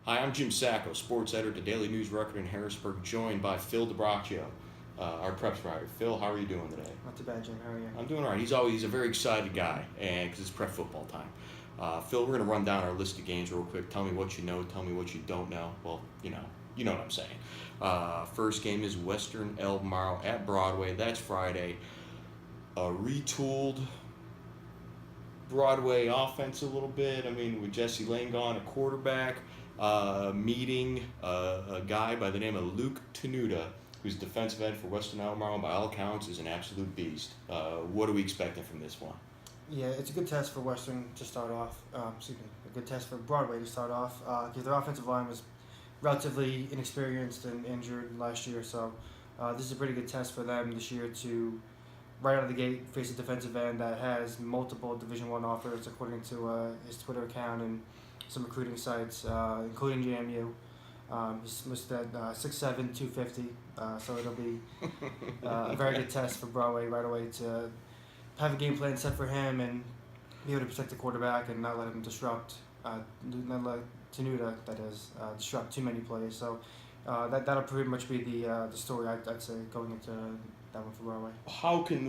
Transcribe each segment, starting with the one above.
Hi, I'm Jim Sacco, sports editor at the Daily News Record in Harrisburg, joined by Phil DeBraccio, our preps writer. Phil, how are you doing today? Not too bad, Jim. How are you? I'm doing all right. He's a very excited guy, and because it's prep football time. Phil, we're going to run down our list of games real quick. Tell me what you know. Tell me what you don't know. Well, you know what I'm saying. First game is Western Albemarle at Broadway. That's Friday. A retooled Broadway offense a little bit. I mean, with Jesse Lane gone, a quarterback, meeting a guy by the name of Luke Tenuta, who's defensive end for Western Albemarle, by all accounts is an absolute beast. What are we expecting from this one? Yeah, it's a good test for Western to start off. A good test for Broadway to start off because their offensive line was relatively inexperienced and injured last year. So this is a pretty good test for them this year to right out of the gate face a defensive end that has multiple Division One offers according to his Twitter account and some recruiting sites, including JMU. He's listed at 6'7", 250, so it'll be a very good test for Broadway right away to have a game plan set for him and be able to protect the quarterback and not let him disrupt, not let Tenuta, that is, disrupt too many plays. So that'll pretty much be the story, I'd say, going into that one for Broadway.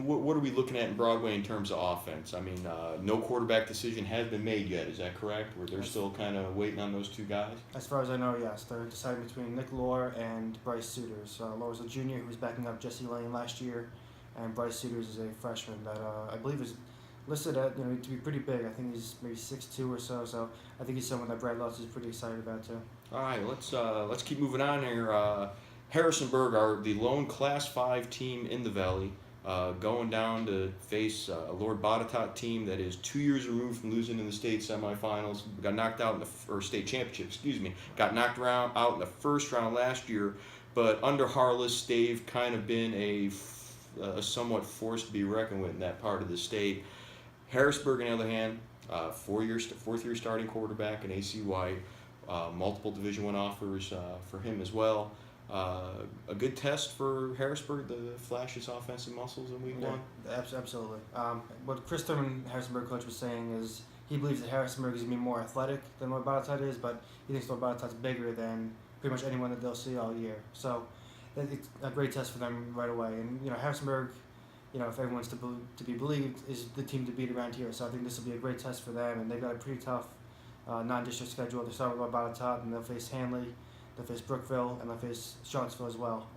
What are we looking at in Broadway in terms of offense? I mean, no quarterback decision has been made yet. Is that correct? Where they're still kind of waiting on those two guys? As far as I know, yes. They're deciding between Nick Lohr and Bryce Suiters. Lohr's a junior who was backing up Jesse Lane last year, and Bryce Suiters is a freshman that I believe is listed at to be pretty big. I think he's maybe 6'2" or so. So I think he's someone that Brad Lutz is pretty excited about too. All right, let's keep moving on here. Harrisonburg are the lone Class 5 team in the Valley, going down to face a Lord Botetourt team that is 2 years removed from losing in the state semifinals. Got knocked out in the state championship. Got knocked out in the first round last year, but under Harless, they've kind of been a somewhat force to be reckoned with in that part of the state. Harrisburg, on the other hand, fourth year starting quarterback in AC White, multiple Division I offers for him as well. A good test for Harrisburg, the flashes offensive muscles in week one. Absolutely. What Chris Thurman, Harrisonburg coach, was saying is he believes that Harrisonburg is going to be more athletic than what Botetourt is, but he thinks Botetourt's bigger than pretty much anyone that they'll see all year. So it's a great test for them right away. And Harrisonburg, if everyone's to be believed, is the team to beat around here. So I think this will be a great test for them, and they've got a pretty tough non-district schedule. They start with Botetourt, and they'll face Hanley. They'll face Brookville, and they'll face Charlottesville as well.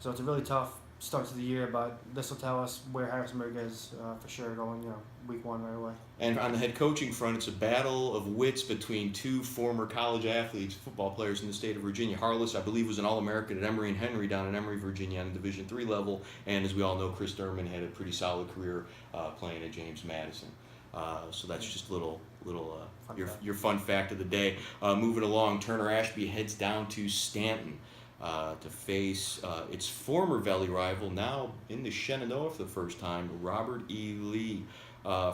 So it's a really tough start to the year, but this will tell us where Harrisonburg is for sure going, week one right away. And on the head coaching front, it's a battle of wits between two former college athletes, football players in the state of Virginia. Harless, I believe, was an All-American at Emory and Henry down in Emory, Virginia, on the Division III level. And as we all know, Chris Thurman had a pretty solid career playing at James Madison. So that's just a little your fun fact of the day. Moving along, Turner Ashby heads down to Stanton to face its former Valley rival, now in the Shenandoah for the first time, Robert E. Lee.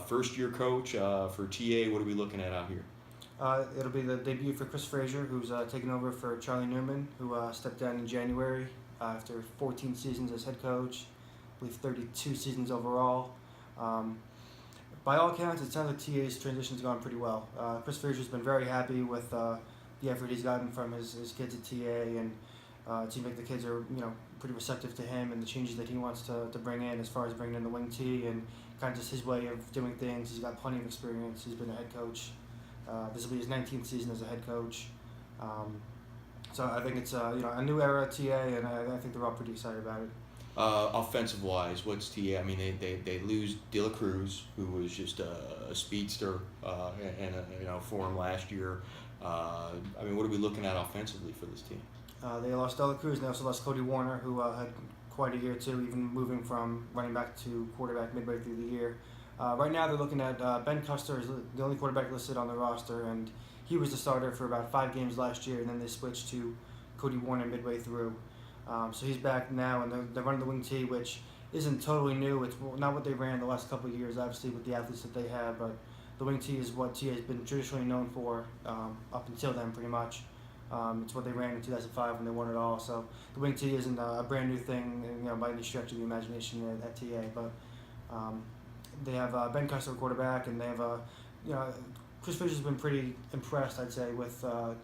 First-year coach for TA. What are we looking at out here? It'll be the debut for Chris Frazier, who's taking over for Charlie Newman, who stepped down in January after 14 seasons as head coach, I believe 32 seasons overall. By all accounts, it sounds like TA's transition's gone pretty well. Chris Frazier's been very happy with the effort he's gotten from his kids at TA, and it seems like the kids are pretty receptive to him and the changes that he wants to bring in as far as bringing in the wing T and kind of just his way of doing things. He's got plenty of experience. He's been a head coach. This will be his 19th season as a head coach. So I think it's a new era at TA, and I think they're all pretty excited about it. Offensive wise, what's TA? I mean, they lose De La Cruz, who was just a speedster and for him last year. I mean, what are we looking at offensively for this team? They lost De La Cruz, and they also lost Cody Warner, who had quite a year too, even moving from running back to quarterback midway through the year. Right now they're looking at Ben Custer is the only quarterback listed on the roster, and he was the starter for about 5 games last year, and then they switched to Cody Warner midway through. So he's back now, and they're running the wing T, which isn't totally new. It's not what they ran the last couple of years, obviously, with the athletes that they have, but the wing T is what TA has been traditionally known for up until then, pretty much. It's what they ran in 2005 when they won it all. So the wing T isn't a brand new thing, by any stretch of the imagination at TA. But they have Ben Custer quarterback, and they have Chris Fisher's been pretty impressed, I'd say, with the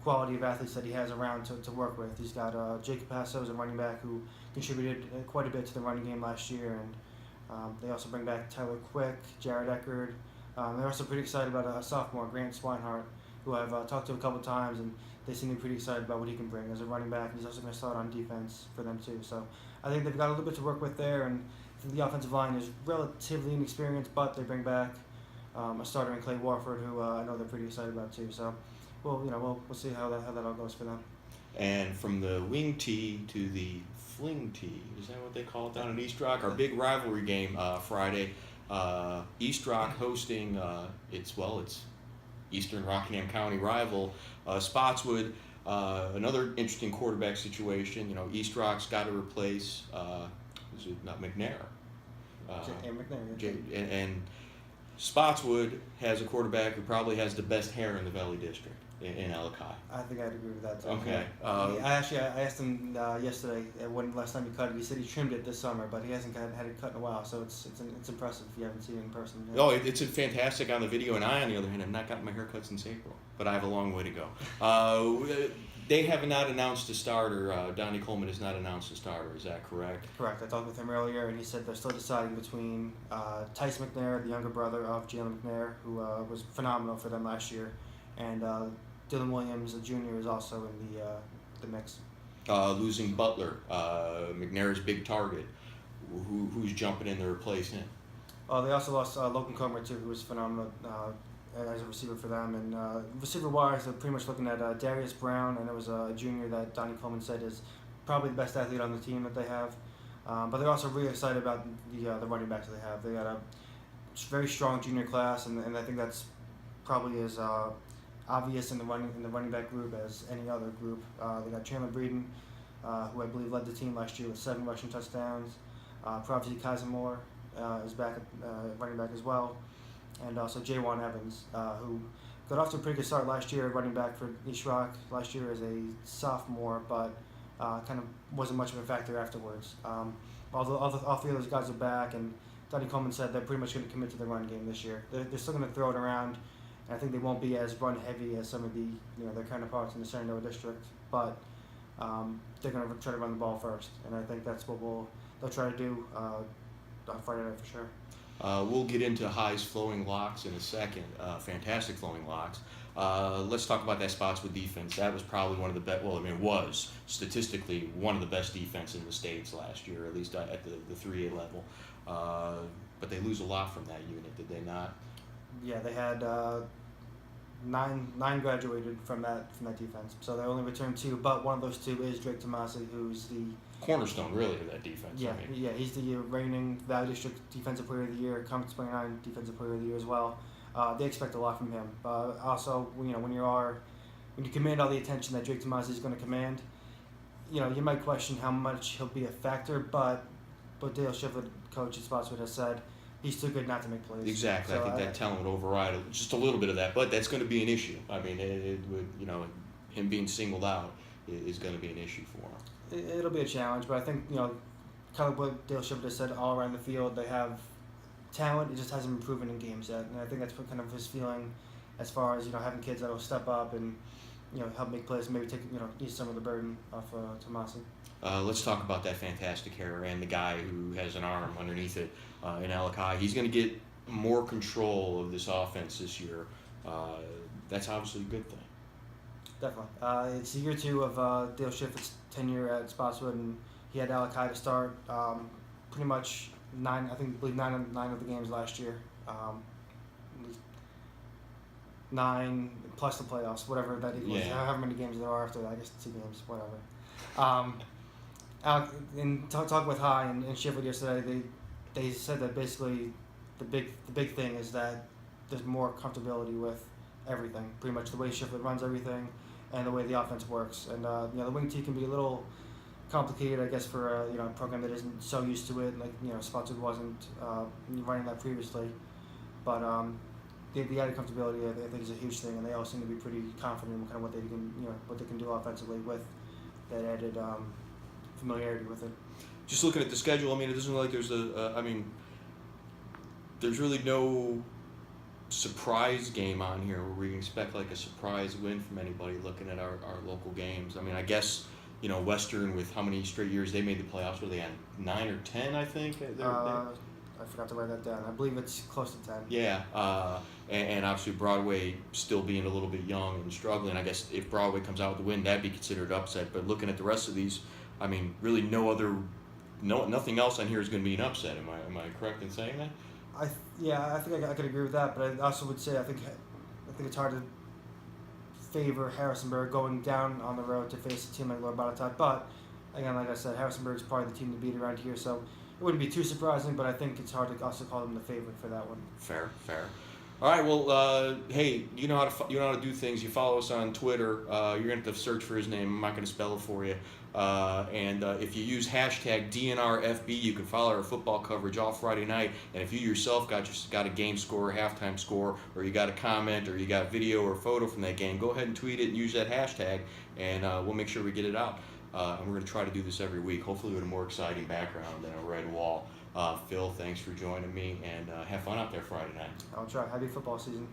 quality of athletes that he has around to work with. He's got Jacob Passo as a running back who contributed quite a bit to the running game last year, and they also bring back Tyler Quick, Jared Eckerd. They're also pretty excited about a sophomore, Grant Swinehart, who I've talked to a couple times, and they seem to be pretty excited about what he can bring as a running back. And he's also going to start on defense for them too. So I think they've got a little bit to work with there, and I think the offensive line is relatively inexperienced, but they bring back a starter in Clay Warford, who I know they're pretty excited about too. So we'll see how that all goes for them. And from the wing tee to the fling tee, is that what they call it down in East Rock? Our big rivalry game Friday. East Rock hosting it's Eastern Rockingham County rival Spotswood. Another interesting quarterback situation. East Rock's got to replace is it not McNair? McNair. And Spotswood has a quarterback who probably has the best hair in the Valley District in Ellicott. I think I'd agree with that too. Okay. I asked him yesterday when last time he cut it. He said he trimmed it this summer, but he hasn't had it cut in a while. So it's impressive if you haven't seen it in person. Oh, it's fantastic on the video, and I, on the other hand, have not gotten my hair cut since April, but I have a long way to go. They have not announced a starter. Donnie Coleman has not announced a starter. Is that correct? Correct. I talked with him earlier, and he said they're still deciding between Tice McNair, the younger brother of Jalen McNair, who was phenomenal for them last year, and Dylan Williams, a junior, is also in the mix. Losing Butler, McNair's big target. Who's jumping in to replace him? They also lost Logan Comer too, who was phenomenal as a receiver for them. And receiver-wise, they're pretty much looking at Darius Brown, and it was a junior that Donnie Coleman said is probably the best athlete on the team that they have. But they're also really excited about the running backs that they have. They got a very strong junior class, and I think that's probably as obvious in the running back group as any other group. They got Chandler Breeden, who I believe led the team last year with 7 rushing touchdowns. Pravzi Kazimore is back at running back as well. And also Jaywan Evans, who got off to a pretty good start last year running back for East Rock last year as a sophomore, but kind of wasn't much of a factor afterwards. All 3 of those guys are back, and Donnie Coleman said they're pretty much going to commit to the run game this year. They're still going to throw it around, and I think they won't be as run heavy as some of the their counterparts in the Shenandoah district, but they're going to try to run the ball first, and I think that's what they'll try to do on Friday night for sure. We'll get into High's flowing locks in a second. Fantastic flowing locks. Let's talk about that Spotswood defense. That was probably one of the best. Well, I mean, it was statistically one of the best defense in the states last year, at least at the 3A level. But they lose a lot from that unit, did they not? Yeah, they had 9 graduated from that defense, so they only returned 2. But one of those 2 is Drake Tomasi, who's the cornerstone, really, of that defense. Yeah, I mean. yeah, he's the reigning Valley District Defensive Player of the Year, Conference 29 Defensive Player of the Year as well. They expect a lot from him. Also, when you command all the attention that Drake Tomasi is going to command, you might question how much he'll be a factor. But Dale Shiflett, coach at Spotswood, has said he's too good not to make plays. Exactly. So I think that talent would override just a little bit of that, but that's going to be an issue. I mean, it would, him being singled out is going to be an issue for him. It'll be a challenge, but I think kind of what Dale Shiflett has said all around the field. They have talent; it just hasn't been proven in games yet, and I think that's kind of his feeling, as far as having kids that'll step up and help make plays, maybe take ease some of the burden off Tomasi. Let's talk about that fantastic hair and the guy who has an arm underneath it in Alakai. He's going to get more control of this offense this year. That's obviously a good thing. Definitely. It's year 2 of Dale Shiflett's tenure at Spotswood, and he had Alakai to start pretty much 9 of the games last year. 9 plus the playoffs, whatever that equals. Yeah. However many games there are after that, I guess 2 games, whatever. In talking with High and Shiflett yesterday, they said that basically the big thing is that there's more comfortability with everything, pretty much the way Shiflett runs everything and the way the offense works. And the wing tee can be a little complicated, I guess, for a program that isn't so used to it, like Spotswood wasn't running that previously. But the added comfortability, I think, is a huge thing, and they all seem to be pretty confident in kind of what they can do offensively with that added familiarity with it. Just looking at the schedule, I mean, it doesn't look like there's there's really no surprise game on here where we can expect like a surprise win from anybody looking at our local games. I mean, I guess, Western, with how many straight years they made the playoffs, were they on 9 or 10, I think? I forgot to write that down. I believe it's close to 10. Yeah, and obviously Broadway still being a little bit young and struggling. I guess if Broadway comes out with the win, that'd be considered upset. But looking at the rest of these, I mean, really nothing else on here is going to be an upset. Am I correct in saying that? I think I could agree with that, but I also would say I think it's hard to favor Harrisonburg going down on the road to face a team like Lord Botetourt. But again, like I said, Harrisonburg's probably the team to beat around here, so it wouldn't be too surprising. But I think it's hard to also call them the favorite for that one. Fair. All right. Well, hey, you know how to do things. You follow us on Twitter. You're gonna have to search for his name. I'm not gonna spell it for you. And if you use hashtag DNRFB, you can follow our football coverage all Friday night. And if you yourself got a game score, halftime score, or you got a comment, or you got video or photo from that game, go ahead and tweet it and use that hashtag, and we'll make sure we get it out. And we're going to try to do this every week, hopefully with a more exciting background than a red wall. Phil, thanks for joining me, and have fun out there Friday night. I'll try. Happy football season.